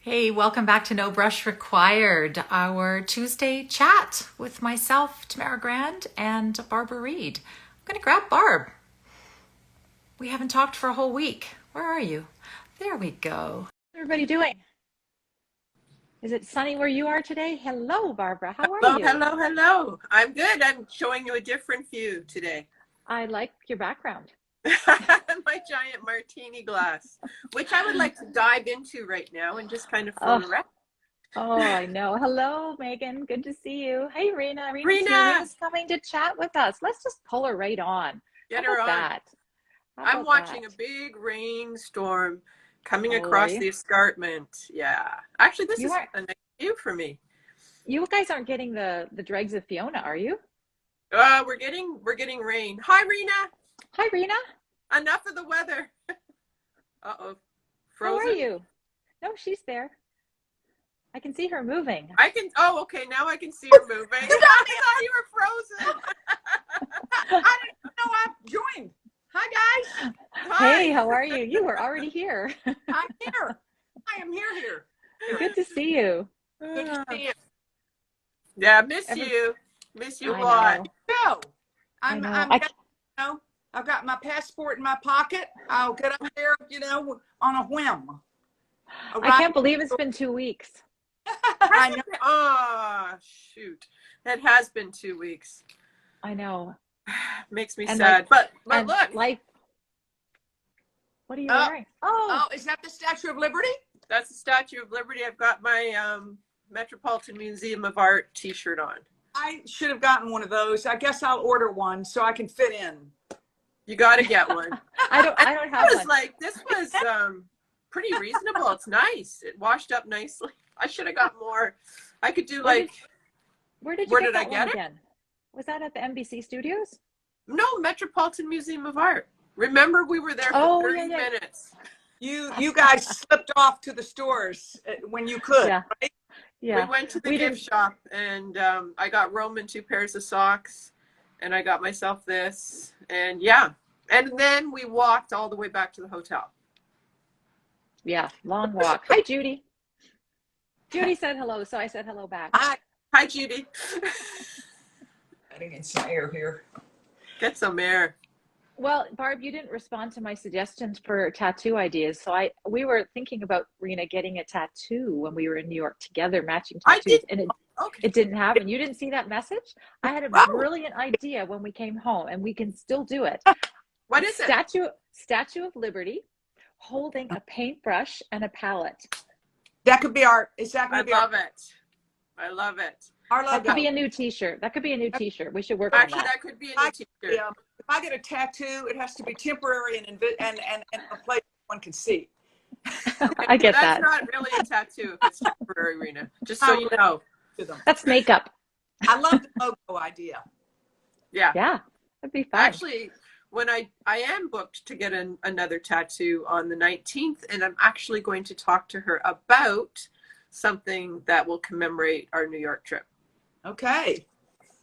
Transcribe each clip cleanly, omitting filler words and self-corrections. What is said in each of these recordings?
Hey, welcome back to No Brush Required, our Tuesday chat with myself, Tamara Grand, and Barbara Reade. I'm going to grab Barb. We haven't talked for a whole week. Where are you? There we go. How's everybody doing? Is it sunny where you are today? Hello, Barbara. How are Hello, you? hello, hello. I'm good. I'm showing you a different view today. I like your background. My giant martini glass, which I would like to dive into right now and just kind of float Oh, around. oh, I know. Hello, Megan. Good to see you. Hey, Rena. Rena's here. Rena, Rena's coming to chat with us. Let's just pull her right on. How get her about on. that? How I'm about watching that? a big rainstorm coming Oh, are across you? the escarpment. Yeah. Actually, this You is aren't. a nice view for me. You guys aren't getting the dregs of Fiona, are you? We're getting rain. Hi, Rena. Hi, Rena. Enough of the weather. Uh-oh. How are Frozen? you? No, she's there. I can see her moving. Okay, now I can see her moving. I thought you were frozen. I didn't know I joined. Hi, guys. Hey, Hi. how are you? You were already here. I'm here. I am here. Good to see you. Good to see you. Yeah, miss Ever, you. Miss you a I lot. know. So, I I'm, know. I'm, I've got my passport in my pocket. I'll get up there, on a whim. I Arrive. can't believe it's been 2 weeks. I know. Oh, shoot. That has been 2 weeks. I know. Makes me And sad. But and look. life. What are you Oh, wearing? Oh, oh, is that the Statue of Liberty? That's the Statue of Liberty. I've got my Metropolitan Museum of Art t-shirt on. I should have gotten one of those. I guess I'll order one so I can fit in. You got to get one. And I don't have one. this was pretty reasonable. It's nice. It washed up nicely. I should have got more. I could do Where did like, where did you where get did I that one get it? again? Was that at the NBC studios? No, Metropolitan Museum of Art. Remember, we were there for Oh, 30 yeah, minutes. You guys slipped off to the stores when you could, yeah, right? We yeah. went to the We gift didn't. shop, and I got Roman 2 pairs of socks, and I got myself this, and yeah. And then we walked all the way back to the hotel. Yeah, long walk. Hi, Judy. Judy said hello, so I said hello back. Hi, Judy. Getting in some air here. Get some air. Well, Barb, you didn't respond to my suggestions for tattoo ideas. So we were thinking about Rena getting a tattoo when we were in New York together, matching I tattoos, did. and Okay. it didn't happen. You didn't see that message? I had a Oh, brilliant idea when we came home, and we can still do it. what is it? Statue of Liberty holding a paintbrush and a palette. That could be our, is that I going to be love it. I love it. our That could logo? be a new t-shirt. That could be a new t-shirt. We should work on Actually, that. that could be a new I, t-shirt. if I get a tattoo, it has to be temporary and a place one can see. Okay, I well, get that's that. not really a tattoo if it's temporary, Rena. Just so I you will know. to them. That's makeup. I love the logo idea. Yeah. Yeah, that'd be fun. Actually, when I am booked to get another tattoo on the 19th, and I'm actually going to talk to her about something that will commemorate our New York trip. Okay.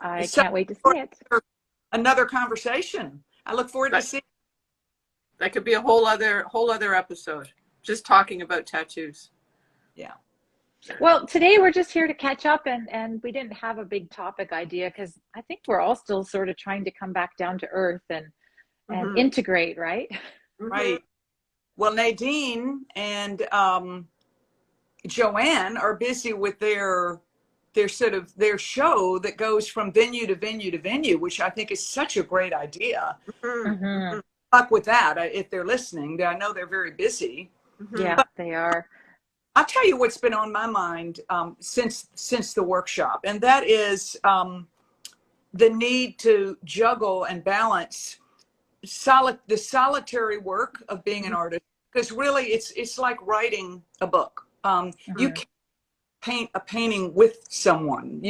I So can't wait to see it. another conversation. I look forward to seeing. That could be a whole other episode, just talking about tattoos. Yeah. Well, today we're just here to catch up and we didn't have a big topic idea because I think we're all still sort of trying to come back down to earth and Mm-hmm. integrate, right? Mm-hmm. Right. Well, Nadine and Joanne are busy with their show that goes from venue to venue to venue, which I think is such a great idea. Mm-hmm. Luck with that if they're listening. I know they're very busy. Mm-hmm. Yeah, they are. I'll tell you what's been on my mind since the workshop, and that is the need to juggle and balance the solitary work of being an artist, because really it's like writing a book. You Mm-hmm. can't paint a painting with someone.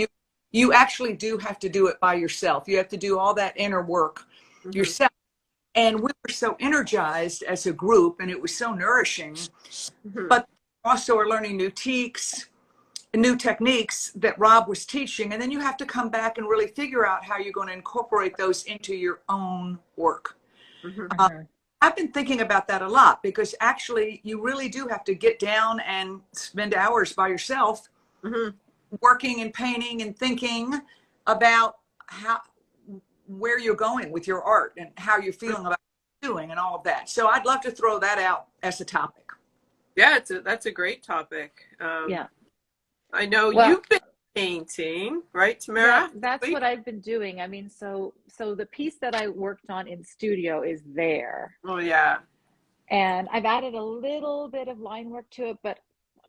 You actually do have to do it by yourself. You have to do all that inner work Mm-hmm. yourself. And we were so energized as a group, and it was so nourishing. Mm-hmm. But also are learning new techniques that Rob was teaching, and then you have to come back and really figure out how you're going to incorporate those into your own work. Mm-hmm. Mm-hmm. I've been thinking about that a lot, because actually you really do have to get down and spend hours by yourself working and painting and thinking about where you're going with your art and how you're feeling about doing and all of that. So I'd love to throw that out as a topic. Yeah, that's a great topic. Yeah. I know Well, you've been painting, right, Tamara? That's what I've been doing. I mean, so the piece that I worked on in studio is there. Oh, yeah. And I've added a little bit of line work to it, but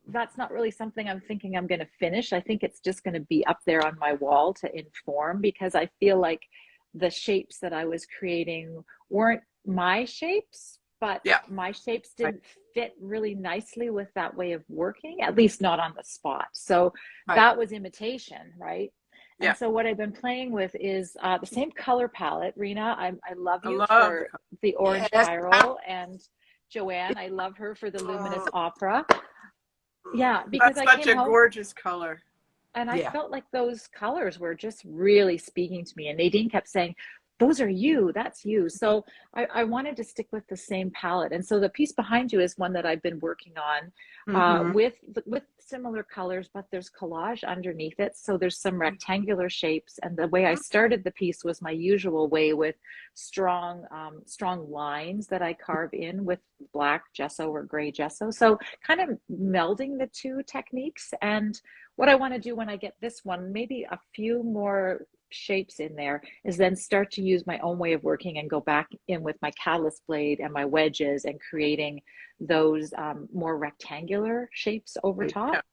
that's not really something I'm thinking I'm going to finish. I think it's just going to be up there on my wall to inform, because I feel like the shapes that I was creating weren't my shapes, but my shapes didn't fit really nicely with that way of working, at least not on the spot. So that was imitation, right? And so what I've been playing with is the same color palette. Rena, I love you for the orange spiral, and Joanne, I love her for the luminous opera. Yeah, because that's such a gorgeous color. And I felt like those colors were just really speaking to me. And Nadine kept saying, those are you, that's you. So I wanted to stick with the same palette. And so the piece behind you is one that I've been working on with similar colors, but there's collage underneath it. So there's some rectangular shapes. And the way I started the piece was my usual way, with strong lines that I carve in with black gesso or gray gesso. So kind of melding the two techniques. And what I want to do when I get this one, maybe a few more shapes in there, is then start to use my own way of working and go back in with my catalyst blade and my wedges and creating those more rectangular shapes over top.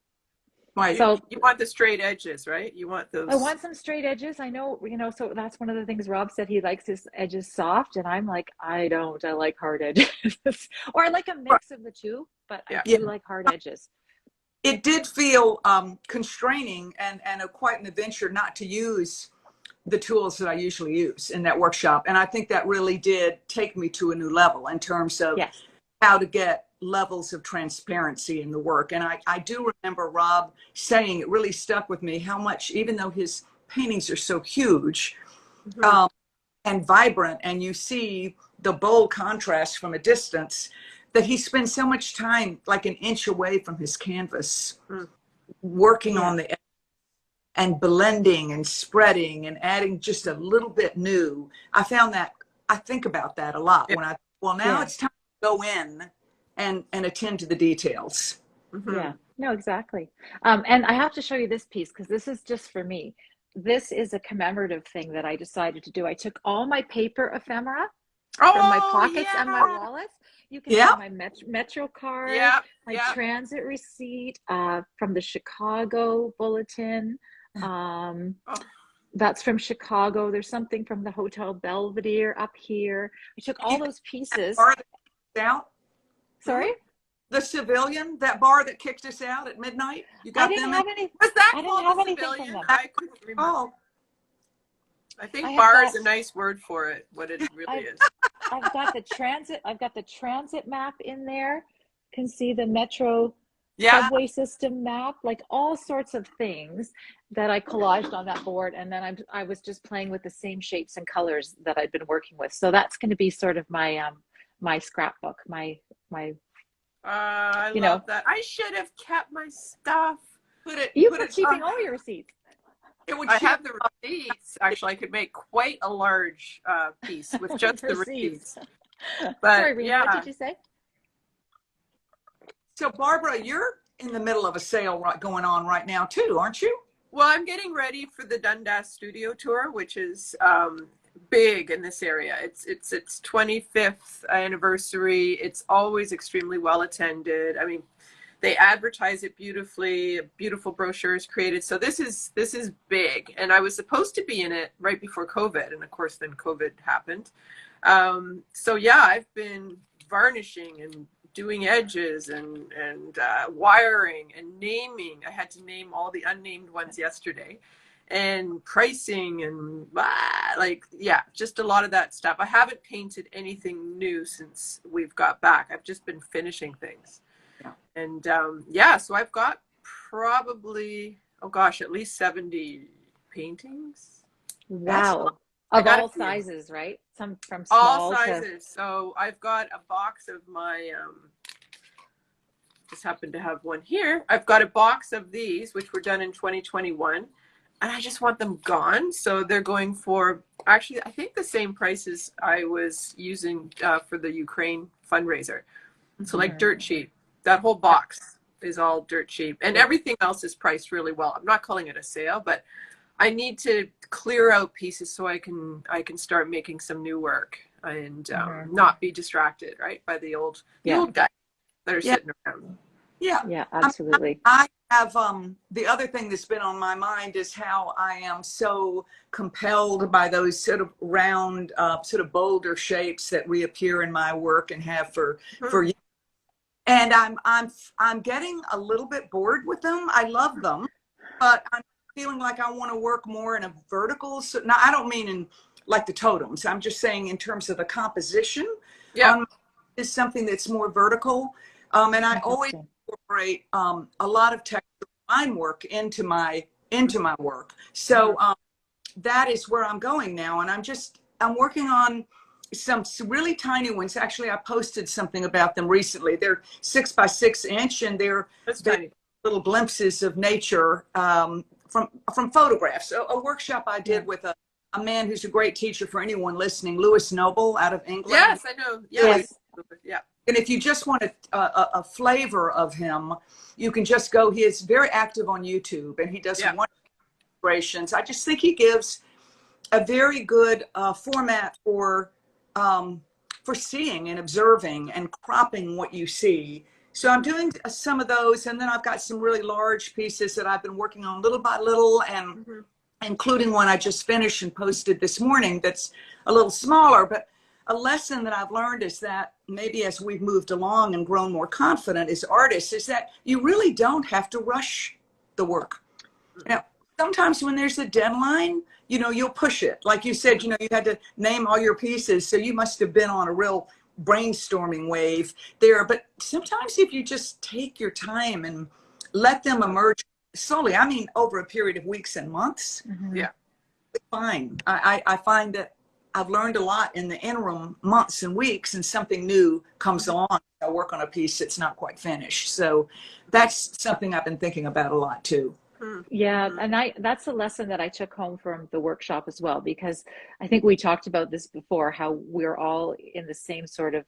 Right. So you want the straight edges, right? You want those. I want some straight edges. I know, so that's one of the things Rob said. He likes his edges soft, and I'm like, I don't. I like hard edges, or I like a mix of the two, but I do like hard edges. It did feel constraining and quite an adventure not to use the tools that I usually use in that workshop. And I think that really did take me to a new level in terms of how to get levels of transparency in the work. And I do remember Rob saying, it really stuck with me, how much, even though his paintings are so huge and vibrant, and you see the bold contrast from a distance, that he spends so much time like an inch away from his canvas working on the edge and blending and spreading and adding just a little bit new. I found that, I think about that a lot when now it's time to go in and attend to the details. Yeah, no, exactly. And I have to show you this piece, because this is just for me. This is a commemorative thing that I decided to do. I took all my paper ephemera from my pockets and my wallets. You can see my Metro card, my transit receipt from the Chicago Bulletin. That's from Chicago. There's something from the Hotel Belvedere up here. I took all those pieces. Bar that kicked us out? Sorry? The Civilian, that bar that kicked us out at midnight. You got them? Was that I didn't called have the anything Civilian? from them. I couldn't remember. Oh. I think bar is a nice word for it. What it really is. I've got the transit map in there. You can see the Metro subway system map, like all sorts of things that I collaged on that board. And then I was just playing with the same shapes and colors that I'd been working with. So that's going to be sort of my my scrapbook, my I love that. I should have kept my stuff. You were keeping all your receipts. I have the receipts. Actually, I could make quite a large piece with just the receipts. But sorry, Rena, what did you say? So Barbara, you're in the middle of a sale going on right now too, aren't you? Well, I'm getting ready for the Dundas Studio Tour, which is big in this area. It's its 25th anniversary. It's always extremely well attended. I mean, they advertise it beautifully. A beautiful brochure is created. So this is big, and I was supposed to be in it right before COVID, and of course then COVID happened. So yeah, I've been varnishing and doing edges and wiring and naming. I had to name all the unnamed ones yesterday, and pricing and just a lot of that stuff. I haven't painted anything new since we've got back. I've just been finishing things. And so I've got probably, at least 70 paintings. Wow. Of all sizes, right? some from All small sizes. So I've got a box of my, just happen to have one here. I've got a box of these, which were done in 2021, and I just want them gone. So they're going for, actually, I think the same prices I was using for the Ukraine fundraiser. So like dirt cheap. That whole box is all dirt cheap, and everything else is priced really well. I'm not calling it a sale, but I need to clear out pieces so I can start making some new work and not be distracted, right, by the old guys that are sitting around. Yeah, absolutely. I have the other thing that's been on my mind is how I am so compelled by those sort of round, sort of boulder shapes that reappear in my work and have for years. And I'm getting a little bit bored with them. I love them, but I'm feeling like I want to work more in a vertical. So now I don't mean in like the totems. I'm just saying in terms of the composition. Is something that's more vertical. And I always incorporate a lot of textural line work into my work. So that is where I'm going now. And I'm working on some really tiny ones. Actually, I posted something about them recently. They're 6 by 6 inch, and they're little glimpses of nature from photographs. A workshop I did with a man who's a great teacher for anyone listening, Lewis Noble out of England. Yes, I know. Yes. Yeah. And if you just want a flavor of him, you can just go. He is very active on YouTube, and he does wonderful illustrations. I just think he gives a very good format for seeing and observing and cropping what you see. So I'm doing some of those, and then I've got some really large pieces that I've been working on little by little, and including one I just finished and posted this morning that's a little smaller. But a lesson that I've learned is that maybe as we've moved along and grown more confident as artists is that you really don't have to rush the work. Now, sometimes when there's a deadline, you'll push it. Like you said, you had to name all your pieces. So you must have been on a real brainstorming wave there. But sometimes if you just take your time and let them emerge slowly, I mean, over a period of weeks and months, it's fine. I find that I've learned a lot in the interim months and weeks, and something new comes along. I work on a piece that's not quite finished. So that's something I've been thinking about a lot too. Yeah, and that's a lesson that I took home from the workshop as well, because I think we talked about this before, how we're all in the same sort of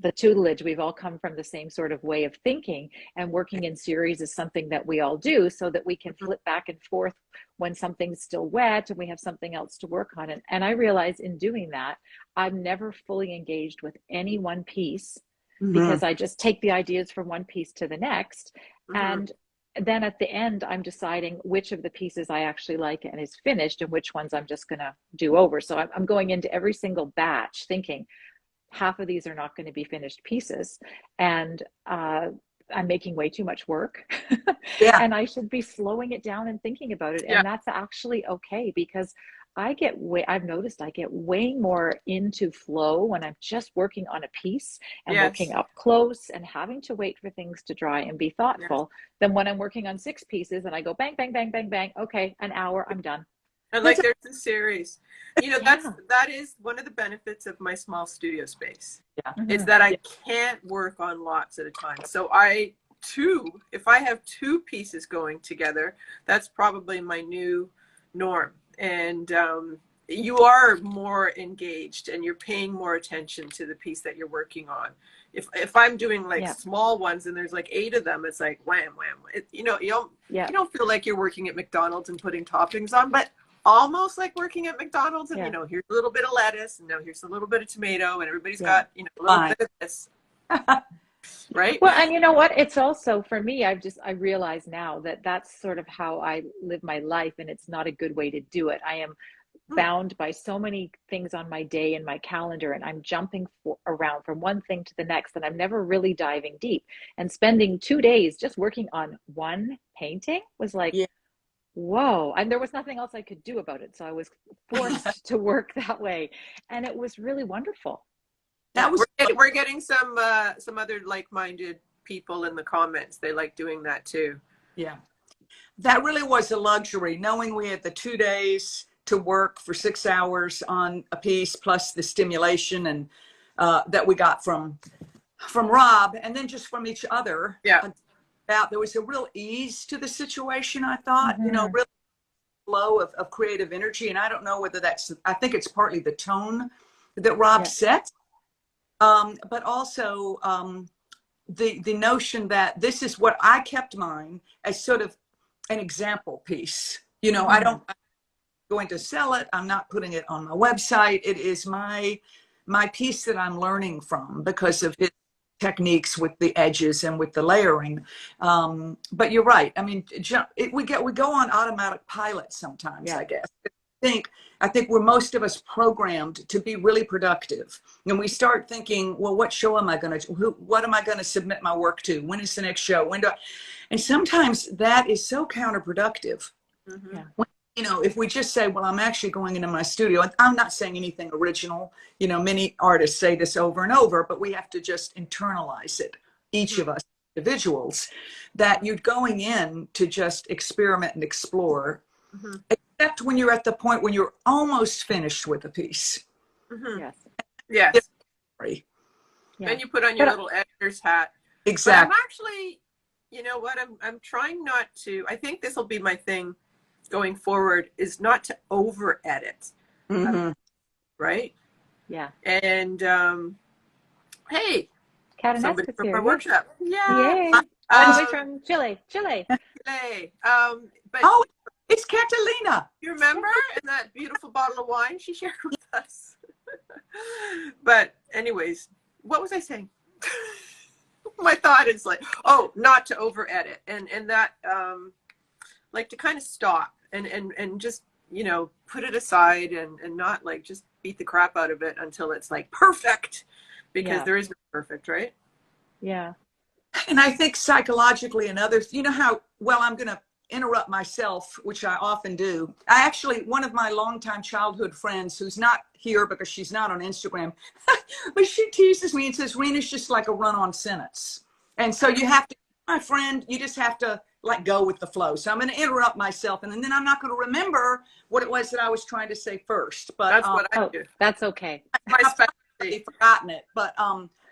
the tutelage. We've all come from the same sort of way of thinking, and working in series is something that we all do so that we can flip back and forth when something's still wet and we have something else to work on. And I realize in doing that, I'm never fully engaged with any one piece, because I just take the ideas from one piece to the next. And then at the end, I'm deciding which of the pieces I actually like and is finished, and which ones I'm just going to do over. So I'm going into every single batch thinking half of these are not going to be finished pieces, and I'm making way too much work. And I should be slowing it down and thinking about it. And that's actually okay, because I've noticed I get way more into flow when I'm just working on a piece and working up close and having to wait for things to dry and be thoughtful than when I'm working on 6 pieces and I go bang, bang, bang, bang, bang. Okay, an hour, I'm done. And like there's a series, that is one of the benefits of my small studio space, is that I can't work on lots at a time. So if I have 2 pieces going together, that's probably my new norm. And you are more engaged and you're paying more attention to the piece that you're working on. If I'm doing small ones and there's like 8 of them, it's like wham, wham. You don't feel like you're working at McDonald's and putting toppings on, but almost like working at McDonald's, and here's a little bit of lettuce, and now here's a little bit of tomato, and everybody's got a little bit of this. Right. Well, and you know what? It's also, for me, I realize now that that's sort of how I live my life, and it's not a good way to do it. I am bound by so many things on my day and my calendar, and I'm jumping around from one thing to the next, and I'm never really diving deep. And spending 2 days just working on one painting was like, whoa. And there was nothing else I could do about it. So I was forced to work that way. And it was really wonderful. We're getting some other like-minded people in the comments. They like doing that too. Yeah. That really was a luxury, knowing we had the 2 days to work for 6 hours on a piece, plus the stimulation and that we got from Rob, and then just from each other. Yeah. There was a real ease to the situation, I thought, really flow of creative energy. And I don't know whether I think it's partly the tone that Rob sets, but also the notion that this is what I kept mine as sort of an example piece. I'm going to sell it. I'm not putting it on my website. It is my piece that I'm learning from because of his techniques with the edges and with the layering. But you're right. I mean, we go on automatic pilot sometimes, I guess. I think we're most of us programmed to be really productive. And we start thinking, well, what show am I going to, what am I going to submit my work to? When is the next show? And sometimes that is so counterproductive. When, if we just say, well, I'm actually going into my studio, and I'm not saying anything original, many artists say this over and over, but we have to just internalize it, each of us individuals, that you're going in to just experiment and explore, except when you're at the point when you're almost finished with a piece. Yes. Yeah. Then you put on your little editor's hat. Exactly. But I'm actually, you know what, I'm trying not to, I think this will be my thing going forward, is not to over edit. Right? Yeah. And hey, somebody from here. our workshop. Yay. All the way from Chile. But oh, it's Catalina. you remember? And that beautiful bottle of wine she shared with us. But anyways, what was I saying? My thought is like, not to over edit, and that like to kind of stop and just put it aside and not like just beat the crap out of it until it's like perfect, because there is no perfect, right? Yeah. And I think psychologically and others, I'm going to interrupt myself, which I often do. One of my longtime childhood friends, who's not here because she's not on Instagram, but she teases me and says, Rena's just like a run-on sentence. And so you have to, my friend, you just have to like go with the flow. So I'm going to interrupt myself, and then I'm not going to remember what it was that I was trying to say first. But that's what I do. That's okay. I've forgotten it. But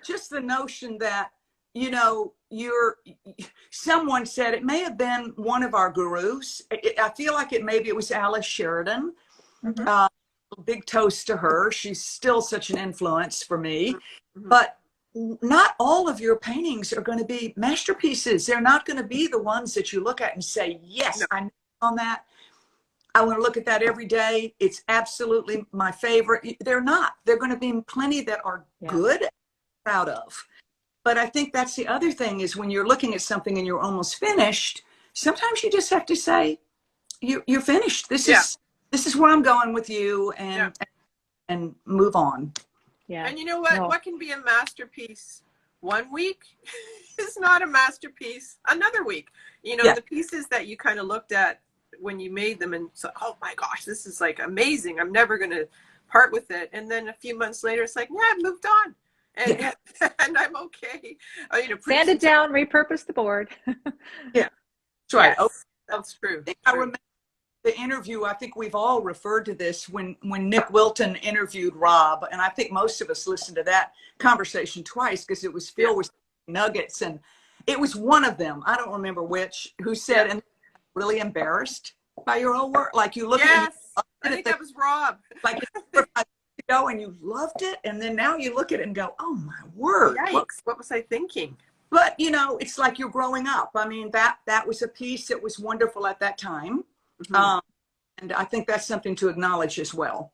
just the notion that, someone said, it may have been one of our gurus. I feel like it was Alice Sheridan. Big toast to her. She's still such an influence for me. But not all of your paintings are going to be masterpieces. They're not going to be the ones that you look at and say, yes, I'm on that. I want to look at that every day. It's absolutely my favorite. They're not. They're going to be plenty that are good, proud of. But I think that's the other thing, is when you're looking at something and you're almost finished, sometimes you just have to say, you're finished. This is where I'm going with you, and move on. Yeah. And you know what? What can be a masterpiece one week is not a masterpiece another week. The pieces that you kind of looked at when you made them and so, oh my gosh, this is like amazing. I'm never going to part with it. And then a few months later, it's like, I've moved on. And, and I'm okay. Sand it down, repurpose the board. Yeah. That's right. Yes, that's true. I remember the interview, I think we've all referred to this, when Nick Wilton interviewed Rob, and I think most of us listened to that conversation twice because it was filled with nuggets, and it was one of them, I don't remember which, who said, and really embarrassed by your own work, like you look at it, I think that was Rob. Like and you loved it, and then now you look at it and go, oh my word, what was I thinking? But it's like you're growing up. I mean, that was a piece that was wonderful at that time. And I think that's something to acknowledge as well.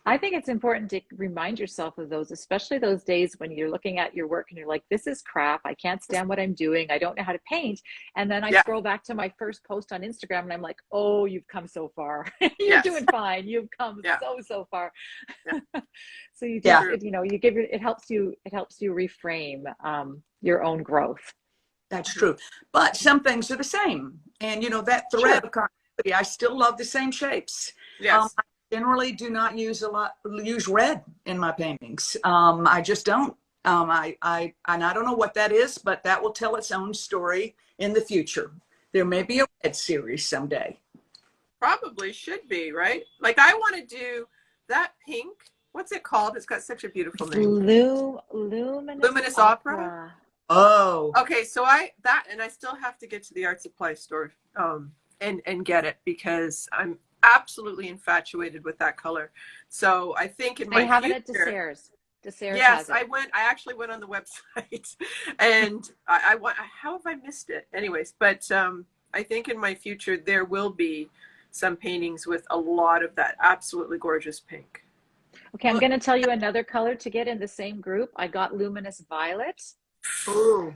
I think it's important to remind yourself of those, especially those days when you're looking at your work and you're like, this is crap. I can't stand what I'm doing. I don't know how to paint. And then I scroll back to my first post on Instagram and I'm like, oh, you've come so far. You're doing fine. You've come so far. So you just, it helps you reframe your own growth. That's true. But some things are the same. And that thread of continuity, I still love the same shapes. Yes. I generally do not use red in my paintings. I just don't. And I don't know what that is, but that will tell its own story in the future. There may be a red series someday. Probably should be, right? Like I want to do that pink. What's it called? It's got such a beautiful name. Luminous Opera. Oh. Okay, so and I still have to get to the art supply store and get it because I'm absolutely infatuated with that color. So I think in my They have future, it at Desserts. Desserts yes, has it. I actually went on the website and I want, how have I missed it? Anyways, but I think in my future there will be some paintings with a lot of that absolutely gorgeous pink. Okay, I'm going to tell you another color to get in the same group. I got Luminous Violet. Ooh.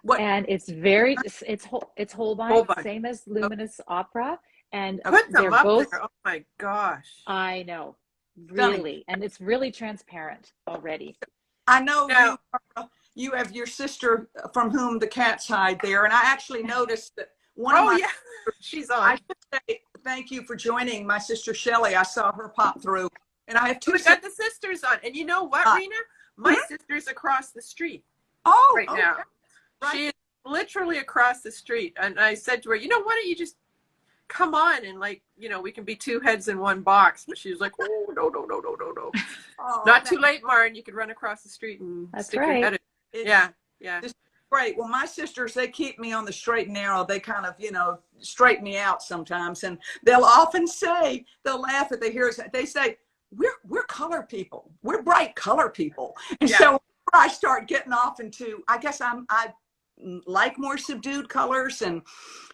What? And it's very, it's Holbein, Holbein. same as Luminous Opera. And Put them they're up both, there. Oh my gosh. I know, really. And it's really transparent already. I know you have your sister from whom the cats hide there. And I actually noticed that one of my, she's on. I should say thank you for joining my sister Shelley. I saw her pop through. And I have two got the sisters on. And you know what, Rena? My sister's across the street now. Right. She is literally across the street. And I said to her, why don't you just come on and we can be two heads in one box. But she was like, oh, no. Oh, not too late, Martin. You could run across the street and stick your head in. Yeah. It's great. Well, my sisters, they keep me on the straight and narrow. They kind of, straighten me out sometimes. And they'll often say, they'll laugh if they hear us. They say, we're color people. We're bright color people. And so I start getting off into, I guess I like more subdued colors. And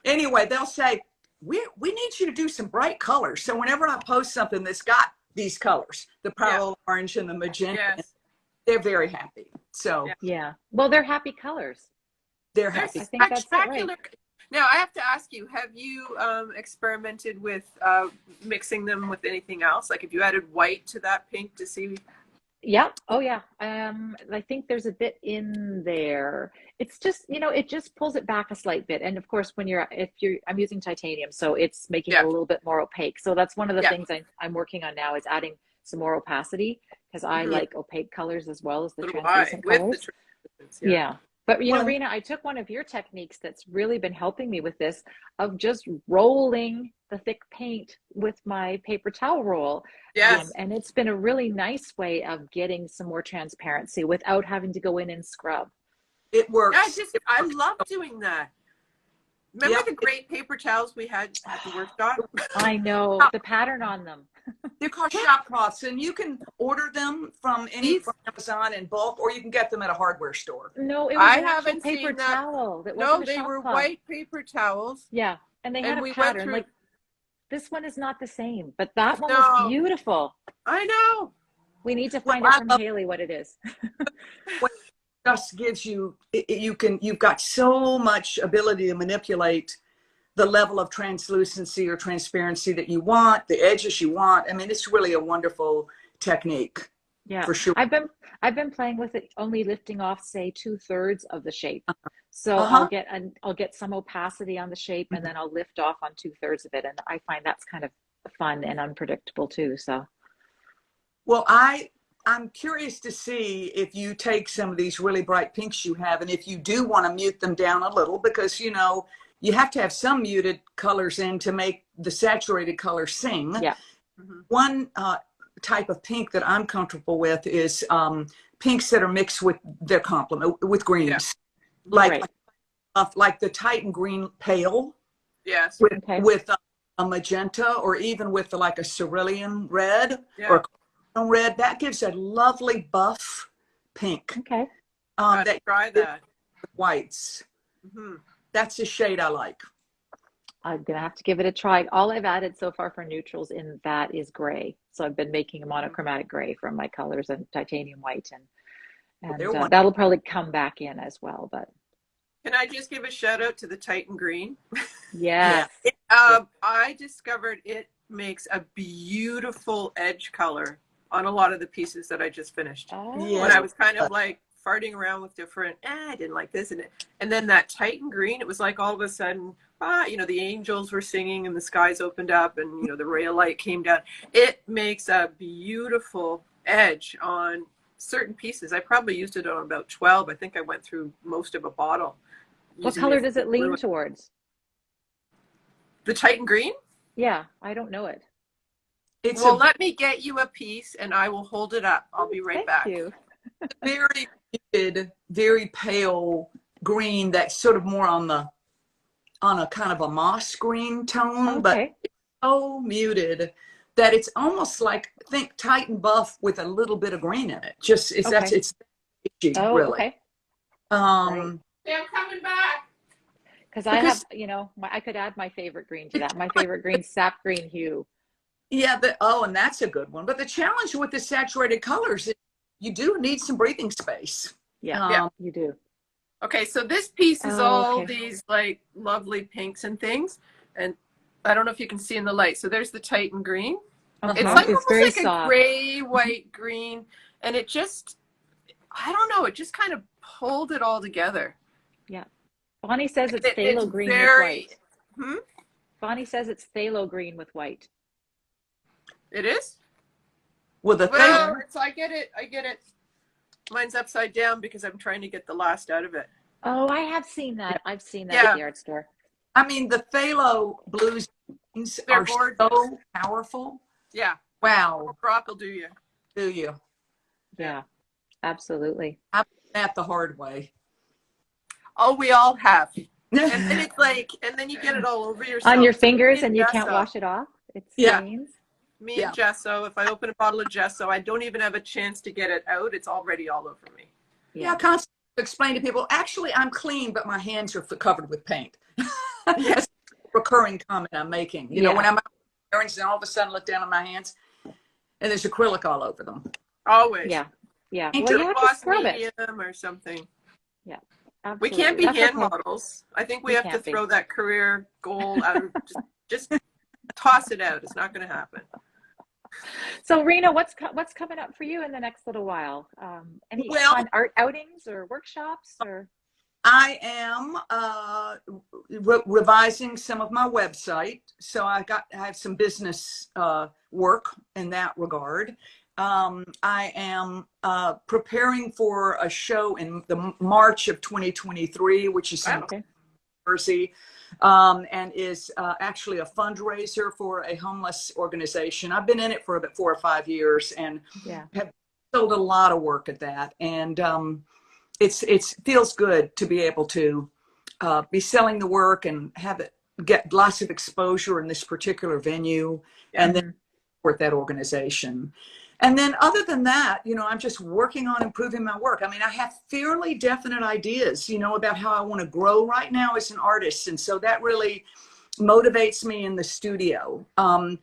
anyway, they'll say, we need you to do some bright colors. So whenever I post something that's got these colors, the parallel orange and the magenta, they're very happy. So well, they're happy colors. They're happy. I think that's right. Now I have to ask you, have you experimented with mixing them with anything else? Like, have you added white to that pink to see? Yeah. Oh yeah. I think there's a bit in there. It's just, it just pulls it back a slight bit. And of course, I'm using titanium, so it's making it a little bit more opaque. So that's one of the things I'm working on now, is adding some more opacity, because I like opaque colors as well as the translucent colors. But Rena, I took one of your techniques that's really been helping me with this, of just rolling the thick paint with my paper towel roll. Yes. And it's been a really nice way of getting some more transparency without having to go in and scrub. It works. I love doing that. Remember the great paper towels we had at the workshop? I know, the pattern on them. They're called shop cloths, and you can order them from Amazon in bulk, or you can get them at a hardware store. No, it was an actual paper towel. No, they were white paper towels. Yeah, and they had a pattern. Like, this one is not the same, but that one was beautiful. I know. We need to find out from Haley what it is. What just gives you've got so much ability to manipulate the level of translucency or transparency that you want, the edges you want. I mean, it's really a wonderful technique. Yeah, for sure. I've been playing with it, only lifting off, say, 2/3 of the shape. So I'll get some opacity on the shape, and then I'll lift off on 2/3 of it, and I find that's kind of fun and unpredictable too. So, well, I'm curious to see if you take some of these really bright pinks you have, and if you do want to mute them down a little, because you have to have some muted colors in to make the saturated color sing. Yeah. One type of pink that I'm comfortable with is pinks that are mixed with their complement, with greens. Like the Titan green pale. Yes. With a magenta, or even with like a cerulean red or a red. That gives a lovely buff pink. Okay. Try that. With whites. That's a shade I like. I'm going to have to give it a try. All I've added so far for neutrals in that is gray. So I've been making a monochromatic gray from my colors and titanium white. And that'll probably come back in as well. But can I just give a shout out to the Titan green? Yeah. I discovered it makes a beautiful edge color on a lot of the pieces that I just finished. When I was kind of like farting around with different, I didn't like this, and then that Titan green, it was like all of a sudden, the angels were singing and the skies opened up, and the ray of light came down. It makes a beautiful edge on certain pieces. I probably used it on about 12. I think I went through most of a bottle. What color does it lean towards? The Titan green? Yeah, I don't know it. It's Well, a let me get you a piece and I will hold it up. I'll be right Thank back. you. very muted, very pale green that's sort of more on a kind of a moss green tone, but Okay. so muted that it's almost like, think Titan buff with a little bit of green in it. Just Okay. it's itchy, Oh, really. okay. Right. Um, I'm coming back. Because I have, because I could add my favorite green to that. My favorite green, sap green hue. yeah, and that's a good one. But the challenge with the saturated colors is you do need some breathing space. Yeah, Yeah. you do. Okay, so this piece is Oh, all okay. these like lovely pinks and things. And I don't know if you can see in the light. So there's the Titan green. It's like It's almost very like a soft. gray, white, green. And it just, I don't know, it just kind of pulled it all together. Yeah. Bonnie says it's It's phthalo green with very, white. hmm? Bonnie says it's phthalo green with white. It is? With a thing, Well, I get it. Mine's upside down because I'm trying to get the last out of it. Oh, I have seen that. I've seen that Yeah. at the art store. I mean, the phthalo blues They're are gorgeous. so powerful. Yeah. Wow, Rock will do you. do you? Yeah, absolutely. I learned that the hard way. Oh, we all have. And then it's like, and then you get it all over yourself. On your So fingers me and you can't gesso. wash it off. It Yeah. stains. Me Yeah. and gesso. If I open a bottle of gesso, I don't even have a chance to get it out. It's already all over me. Yeah, I constantly explain to people, actually, I'm clean, but my hands are covered with paint. That's a recurring comment I'm making. You know, when I'm out with parents and all of a sudden look down at my hands and there's acrylic all over them. Always. Yeah. Yeah. Ain't Well, your you have to Gloss scrub it. medium or something. Yeah. We Absolutely. can't be That's hand okay. models. I think we We have to can't be. throw that career goal out. Just toss it out. It's not going to happen. So, Rena, what's coming up for you in the next little while? Any Well, fun art outings or workshops or? I am revising some of my website, so I have some business work in that regard. I am preparing for a show in the March of 2023, which is in Okay. Jersey, and is actually a fundraiser for a homeless organization. I've been in it for about 4 or 5 years and Yeah. have sold a lot of work at that. And it feels good to be able to be selling the work and have it get lots of exposure in this particular venue, and then support that organization. And then other than that, you know, I'm just working on improving my work. I mean, I have fairly definite ideas, you know, about how I want to grow right now as an artist. And so that really motivates me in the studio. I've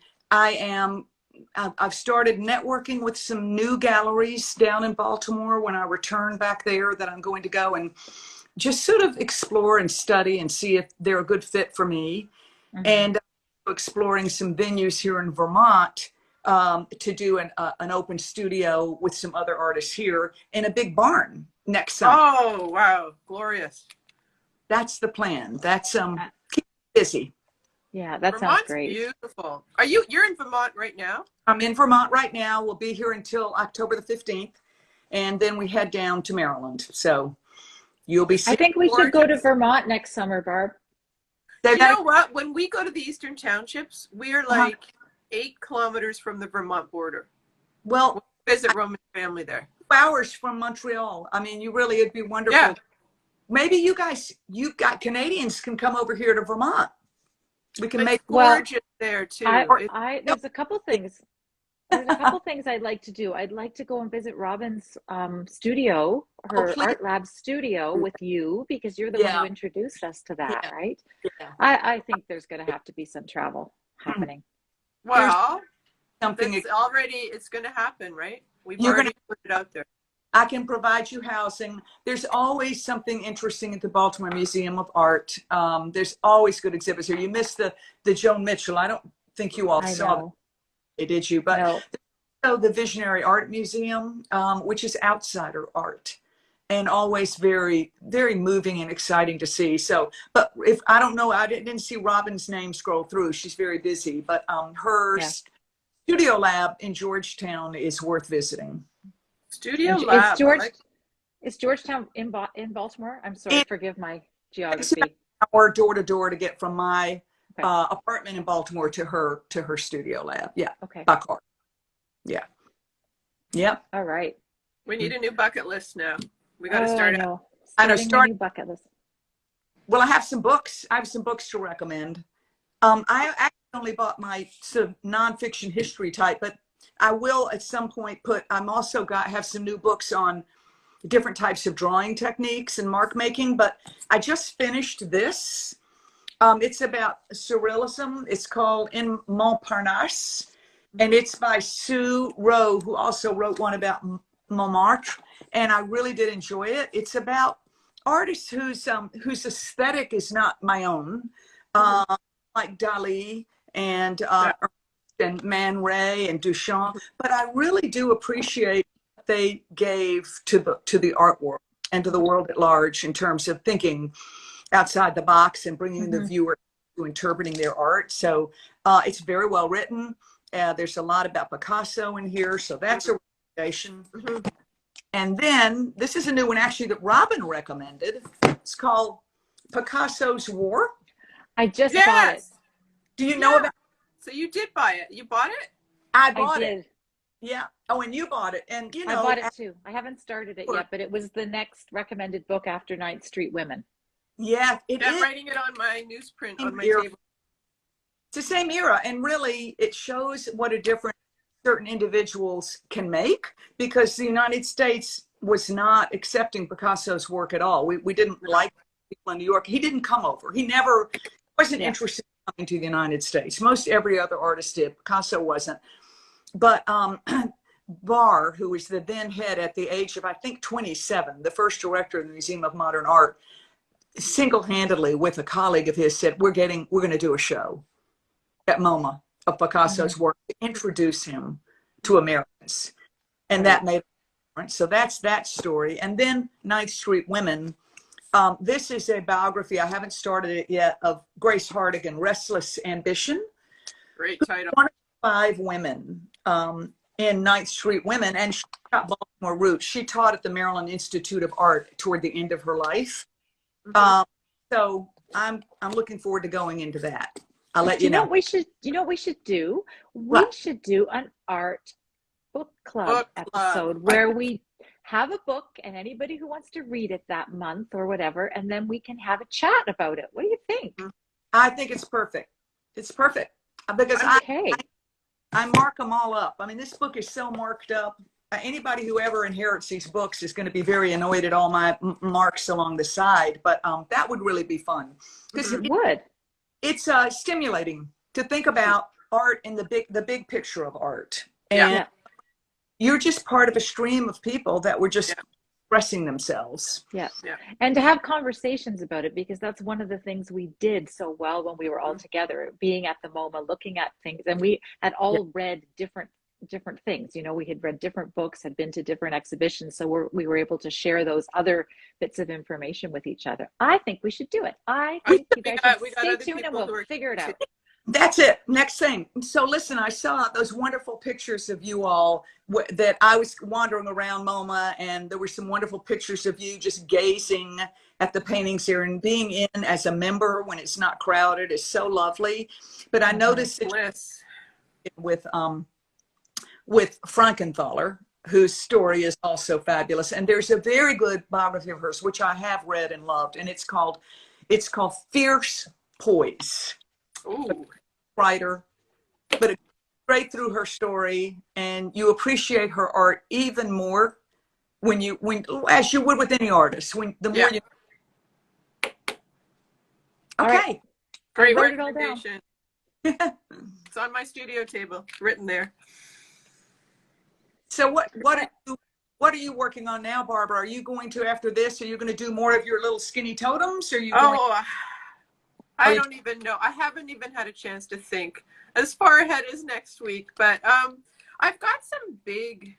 started networking with some new galleries down in Baltimore when I return back there, that I'm going to go and just sort of explore and study and see if they're a good fit for me. And exploring some venues here in Vermont to do an open studio with some other artists here in a big barn next summer. Oh, wow. Glorious. That's the plan. That's keep busy. Yeah, that sounds Vermont's great. beautiful. You're in Vermont right now? I'm in Vermont right now. We'll be here until October the 15th. And then we head down to Maryland. So you'll be I seeing. think we should go to Vermont next summer, Barb. You know what? When we go to the Eastern Townships, we are like 8 kilometers from the Vermont border. Well, We'll visit Roman family there. 2 hours from Montreal. I mean, it'd be wonderful. Yeah. Maybe you Canadians can come over here to Vermont. We can It's make gorgeous there too. There's a couple things. There's a couple things I'd like to do. I'd like to go and visit Robin's studio, her please. art lab studio with you, because you're the one who introduced us to that, right? Yeah. I think there's going to have to be some travel happening. Well, something. it's going to happen, right? We've You're already put it out there. I can provide you housing. There's always something interesting at the Baltimore Museum of Art. There's always good exhibits here. You missed the Joan Mitchell. I don't think you all saw it, did you? But No. So the Visionary Art Museum, which is outsider art, and always very, very moving and exciting to see. So, but if I don't know, I didn't see Robin's name scroll through. She's very busy, but her studio lab in Georgetown is worth visiting. Studio lab. Is Georgetown in Baltimore? I'm sorry, forgive my geography. Or door to door to get from my Okay. apartment in Baltimore to her studio lab. Yeah. Okay. By car. Yeah. Yep. All right. We need a new bucket list now. We got to Oh, start I out. know. I know, Starting my new bucket list. Well, I have some books. I have some books to recommend. I actually only bought my sort of nonfiction history type, but I will at some point I'm also have some new books on different types of drawing techniques and mark making, but I just finished this. It's about surrealism. It's called In Montparnasse, and it's by Sue Rowe, who also wrote one about Montmartre, and I really did enjoy it. It's about artists whose aesthetic is not my own, like Dali and Man Ray and Duchamp, but I really do appreciate what they gave to the art world and to the world at large in terms of thinking outside the box and bringing the viewer to interpreting their art. So it's very well written. There's a lot about Picasso in here, so that's a recommendation. And then this is a new one actually that Robin recommended. It's called Picasso's War. I just bought it. Do you know about it? So you did buy it. You bought it? I bought did. it. Yeah. Oh, and you bought it. And you know, I bought it too. I haven't started it yet, but it was the next recommended book after 9th Street Women. Yeah, I'm writing it on my newsprint on my table. It's the same era, and really it shows what a difference certain individuals can make, because the United States was not accepting Picasso's work at all. We didn't like people in New York. He didn't come over. He never wasn't interested in coming to the United States. Most every other artist did. Picasso wasn't. But Barb, who was the then head at the age of, I think, 27, the first director of the Museum of Modern Art, single-handedly with a colleague of his said, we're going to do a show at MoMA of Picasso's work to introduce him to Americans. And that made a difference. So that's that story. And then 9th Street Women. This is a biography, I haven't started it yet, of Grace Hardigan, Restless Ambition. Great title. One of 5 women in 9th Street Women, and she got Baltimore roots. She taught at the Maryland Institute of Art toward the end of her life. So I'm looking forward to going into that. I'll let you know. We should do? We should do an art book club episode where we have a book and anybody who wants to read it that month or whatever, and then we can have a chat about it. What do you think? I think it's perfect. It's perfect because I mark them all up. I mean, this book is so marked up. Anybody who ever inherits these books is going to be very annoyed at all my marks along the side, but that would really be fun. Because it's stimulating to think about art in the big picture of art. And you're just part of a stream of people that were just expressing themselves. Yeah. And to have conversations about it, because that's one of the things we did so well when we were all together, being at the MoMA, looking at things, and we had all read different things. You know, we had read different books, had been to different exhibitions, so we were able to share those other bits of information with each other. I think we should do it. I think you guys should stay tuned and we'll figure it out. That's it. Next thing. So listen, I saw those wonderful pictures of you all that I was wandering around MoMA, and there were some wonderful pictures of you just gazing at the paintings here, and being in as a member when it's not crowded is so lovely. But I noticed with Frankenthaler, whose story is also fabulous. And there's a very good biography of hers, which I have read and loved, and it's called Fierce Poise. Ooh. Writer, but it's straight through her story, and you appreciate her art even more when as you would with any artist, more you. Okay. Great recommendation. It's on my studio table, written there. So what are you working on now, Barbara? Are you going to, after this, are you going to do more of your little skinny totems? Or are you I don't even know. I haven't even had a chance to think as far ahead as next week, but I've got some big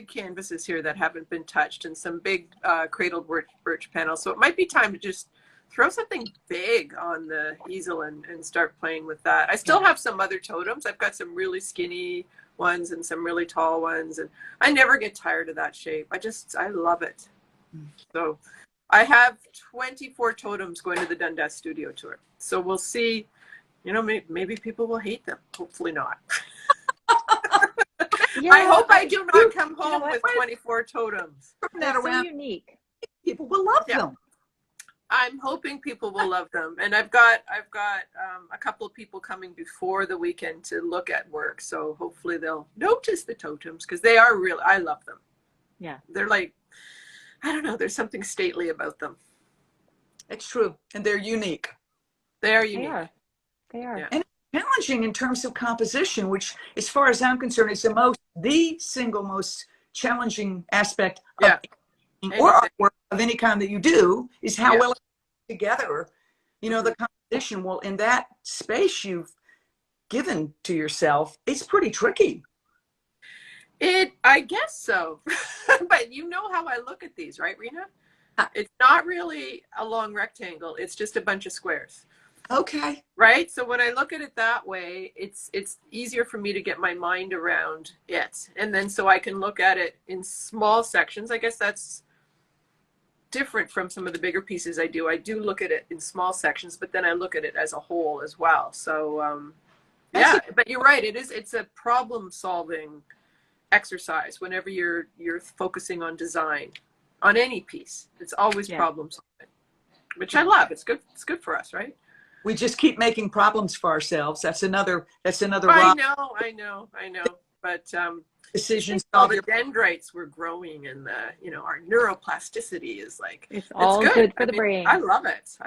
canvases here that haven't been touched, and some big cradled birch panels. So it might be time to just throw something big on the easel and start playing with that. I still have some other totems. I've got some really skinny ones and some really tall ones, and I never get tired of that shape. I love it. So I have 24 totems going to the Dundas studio tour. So we'll see. You know, maybe people will hate them. Hopefully not. Yeah, I hope I do not come home what? with 24 totems. They're so unique. People will love them. I'm hoping people will love them, and I've got a couple of people coming before the weekend to look at work. So hopefully they'll notice the totems because they are real. I love them. Yeah, They're like, I don't know. There's something stately about them. It's true, and they're unique. They are unique. They are. Yeah. And it's challenging in terms of composition, which, as far as I'm concerned, is the single most challenging aspect of or artwork of any kind that you do, is how well it's together. You know, the composition. Well, in that space you've given to yourself, it's pretty tricky. I guess so. But you know how I look at these, right, Rena? It's not really a long rectangle. It's just a bunch of squares. Okay. Right? So when I look at it that way, it's easier for me to get my mind around it. And then so I can look at it in small sections. I guess that's different from some of the bigger pieces I do. I do look at it in small sections, but then I look at it as a whole as well. So but you're right. It's a problem solving exercise whenever you're focusing on design on any piece. It's always problem solving, which I love. It's good for us, right? We just keep making problems for ourselves. That's another I know. But decisions. All the dendrites we're growing, and our neuroplasticity is like it's all good for the brain. I love it.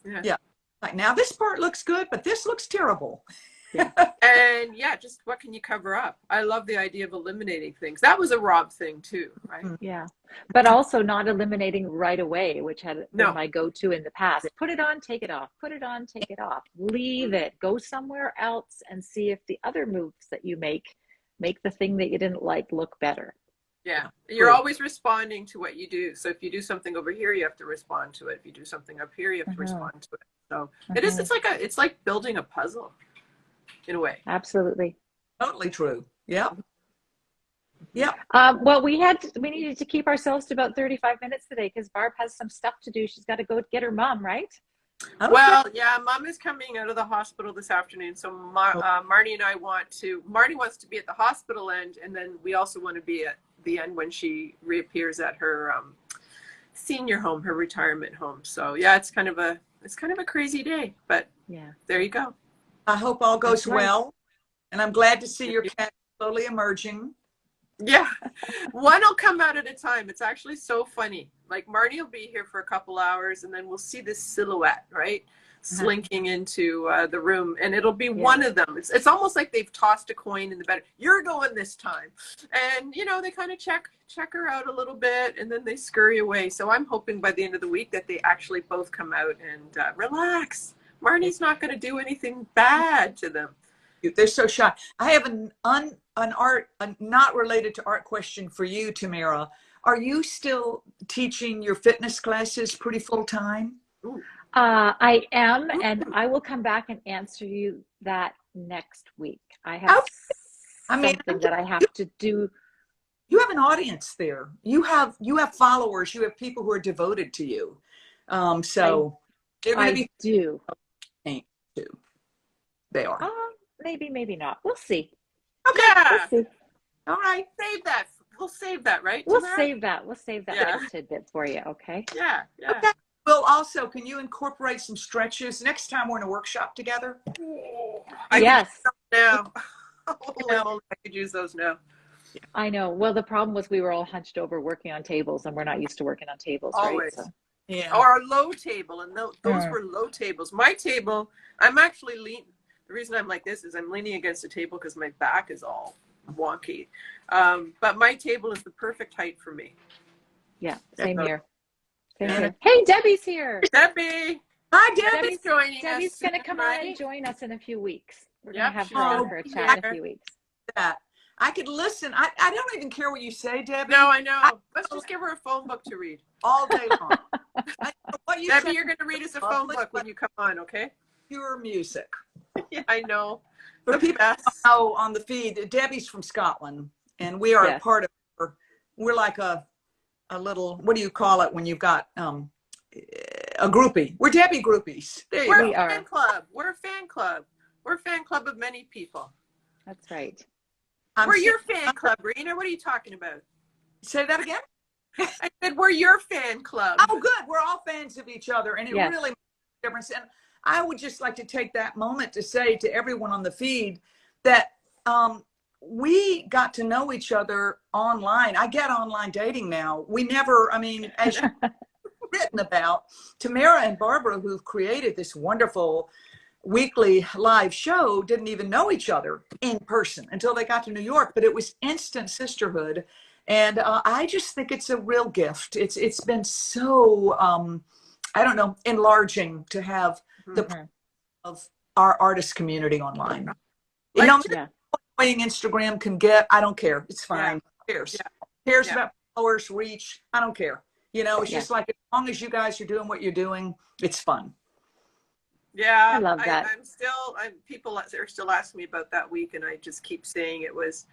Yeah. Like, now this part looks good, but this looks terrible. Yeah. And just what can you cover up? I love the idea of eliminating things. That was a Rob thing too, right? Yeah. But also not eliminating right away, which had been my go-to in the past. Put it on, take it off. Put it on, take it off. Leave it. Go somewhere else and see if the other moves that you make the thing that you didn't like look better. Yeah. You're always responding to what you do. So if you do something over here, you have to respond to it. If you do something up here, you have to respond to it. So it's like building a puzzle in a way. Absolutely. Totally true. Yeah. Yeah. Well, we needed to keep ourselves to about 35 minutes today because Barb has some stuff to do. She's got to go get her mom, right? Okay. Well, Mom is coming out of the hospital this afternoon. So Marnie and I Marnie wants to be at the hospital end, and then we also want to be at the end when she reappears at her senior home, her retirement home. So it's kind of a crazy day, but there you go. I hope all goes well, and I'm glad to see your cat slowly emerging. Yeah, one will come out at a time. It's actually so funny. Like Marnie will be here for a couple hours, and then we'll see this silhouette, right, slinking into the room, and it'll be one of them. It's almost like they've tossed a coin in the bed. You're going this time, and they kind of check her out a little bit, and then they scurry away. So I'm hoping by the end of the week that they actually both come out and relax. Marnie's not going to do anything bad to them. They're so shy. I have an not related to art question for you, Tamara. Are you still teaching your fitness classes pretty full time? I am, and I will come back and answer you that next week. I have something that I have to do. You have an audience there. You have followers. You have people who are devoted to you. So they're going to be do. They are. Maybe not. We'll see. Okay. We'll see. All right. Save that. We'll save that, right? We'll save that little tidbit for you, okay? Yeah. Okay. Well, also, can you incorporate some stretches next time we're in a workshop together? Yes. Now. I could use those now. I know. Well, the problem was we were all hunched over working on tables, and we're not used to working on tables, Always. right? So. Yeah. Or a low table, and those were low tables. My table, I'm actually leaning. The reason I'm like this is I'm leaning against a table because my back is all wonky. But my table is the perfect height for me. Yeah, same here. Hey, Debbie's here. Debbie. Hi, Debbie's joining us. Debbie's going to come on and join us in a few weeks. We're going to have her on for a chat in a few weeks. I could listen. I don't even care what you say, Debbie. No, I know. Let's just give her a phone book to read. All day long. Debbie, you're going to read us a phone book when you come on, okay? Pure music. Yeah, I know. For people who know on the feed, Debbie's from Scotland, and we are a part of her. We're like a a little, what do you call it when you've got a groupie? We're Debbie groupies. There you We're go. We a fan are. club. We're a fan club. We're a fan club of many people. That's right. We're your fan club, Rena. What are you talking about? Say that again? I said we're your fan club. Oh, good. We're all fans of each other, and it Yes. really makes a difference. And I would just like to take that moment to say to everyone on the feed that we got to know each other online. I get online dating now. We never, I mean, as you've written about, Tamara and Barbara, who've created this wonderful weekly live show, didn't even know each other in person until they got to New York, but it was instant sisterhood. And I just think it's a real gift. It's been so, I don't know, enlarging to have the of our artist community online. You know, Yeah. playing Instagram can get, I don't care. It's fine. Who cares? Yeah. Who cares Yeah. about followers, reach? I don't care. You know, it's Yeah. just like, as long as you guys are doing what you're doing, it's fun. Yeah, I love that. People are still asking me about that week, and I just keep saying it was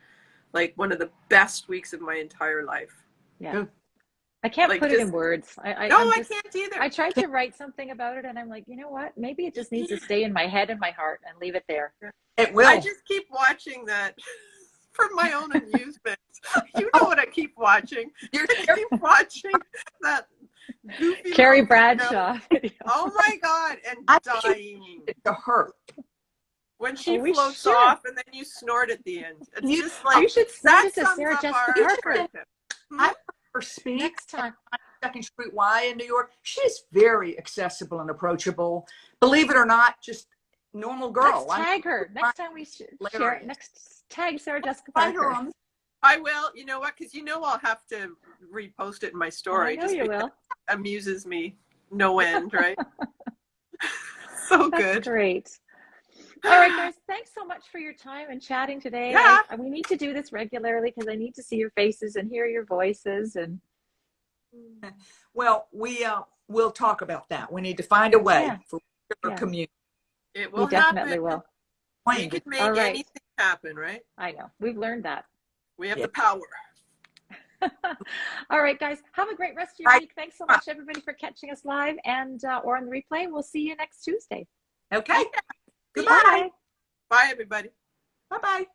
like one of the best weeks of my entire life. Yeah. Good. I can't Like, put it just- in words. I can't either. I tried to write something about it, and I'm like, you know what? Maybe it just needs to stay in my head and my heart and leave it there. It will. I just keep watching that for my own amusement. You know what I keep watching? I keep watching that goofy Carrie little Bradshaw. video. Oh my God, and I think dying. to her. When she we floats should. off and then you snort at the end. It's You- just like, You should that send it to sums Sarah up Jessica our Parker. friendship. I heard her speak Next time. Second Street Y in New York. She's very accessible and approachable. Believe it or not, just normal girl. Let's tag her. Next time we share it. Next, tag Sarah Jessica Find her Parker. on I will. You know what? Because I'll have to repost it in my story. I know just you because will. it amuses me no end, right? So That's good. great. All right, guys. Thanks so much for your time and chatting today. Yeah. We need to do this regularly because I need to see your faces and hear your voices. And Well, we'll talk about that. We need to find a way Yeah. for our Yeah. community. It we will definitely happen. will. We can make All right. anything happen, right? I know. We've learned that. We have Yeah. the power. All right, guys. Have a great rest of your Bye. week. Thanks so much, everybody, for catching us live and or on the replay. We'll see you next Tuesday. Okay. Goodbye. Bye, everybody. Bye-bye.